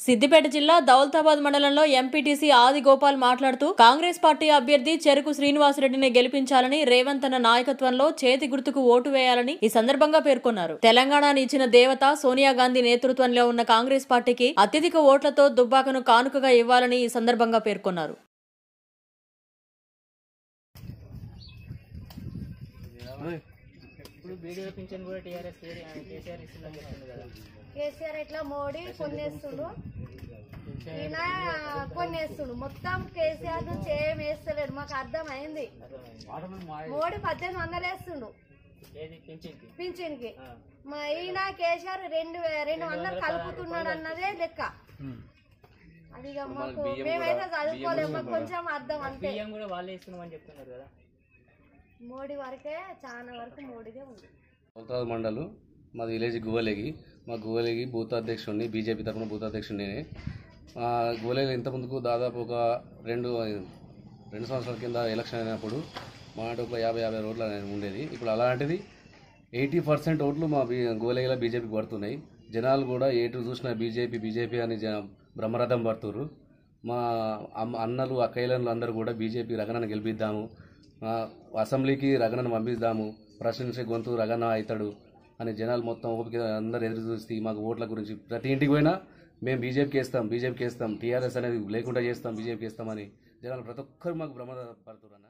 సిద్దిపేట జిల్లా దౌలతాబాద్ మండలంలో ఎంపీటీసీ ఆది గోపాల్ మాట్లాడుతూ కాంగ్రెస్ పార్టీ అభ్యర్థి చెరుకు శ్రీనివాసరెడ్డిని గెలిపించాలని రేవంత్ అన్న నాయకత్వంలో చేతి గుర్తుకు ఓటు వేయాలని ఈ సందర్భంగా పేర్కొన్నారు. తెలంగాణని ఇచ్చిన దేవత సోనియా గాంధీ నేతృత్వంలో ఉన్న కాంగ్రెస్ పార్టీకి అత్యధిక ఓట్లతో దుబ్బాకను కానుకగా ఇవ్వాలని ఈ సందర్భంగా పేర్కొన్నారు. కేసీఆర్ ఇట్లా మోడీ కొన్నేస్తుడు, ఈయన కొన్నేస్తుడు. మొత్తం కేసీఆర్ నుంచి ఏం వేస్తలేడు, మాకు అర్థమైంది. మోడీ 1800 వేస్తుండు పింఛన్కి, ఈయన కేసీఆర్ 200 కలుపుతున్నాడు అన్నదే లెక్క. అది మాకు మేమైతే చదువుకోలేము, మాకు కొంచెం అర్థం అంతే. మోడీ వరకే చాలా వరకు మోడీదే ఉంది. దౌలతాబాద్ మండలు మాది విలేజ్ గువ్వలేగి. మా గువ్వలేగి బూత్ అధ్యక్షుడిని, బీజేపీ తరఫున బూత్ అధ్యక్షుడు నేనే. గువ్వలేగి ఇంతకుముందుకు దాదాపు ఒక రెండు సంవత్సరాల కింద ఎలక్షన్ అయినప్పుడు మా అంటే ఒక 50 ఓట్లు ఉండేది. ఇప్పుడు అలాంటిది 80% ఓట్లు మా గువ్వలేగిలో బీజేపీకి పడుతున్నాయి. జనాలు కూడా ఎటు చూసినా బీజేపీ అని బ్రహ్మరథం పడుతున్నారు. మా అన్నలు అక్కయ్యలు అందరూ కూడా బీజేపీ రగనను గెలిపిద్దాము, అసెంబ్లీకి రగనను పంపిద్దాము, ప్రశ్నించే గొంతు రగన అవుతాడు అని జనాలు మొత్తం ఓపిక అందరు ఎదురు చూస్తే మాకు ఓట్ల గురించి ప్రతి ఇంటికి పోయినా మేము బీజేపీకి వేస్తాం, టీఆర్ఎస్ అనేది లేకుండా చేస్తాం, బీజేపీకి వేస్తామని జనాలు ప్రతి ఒక్కరు మాకు బ్రహ్మరథం పడుతున్నారు.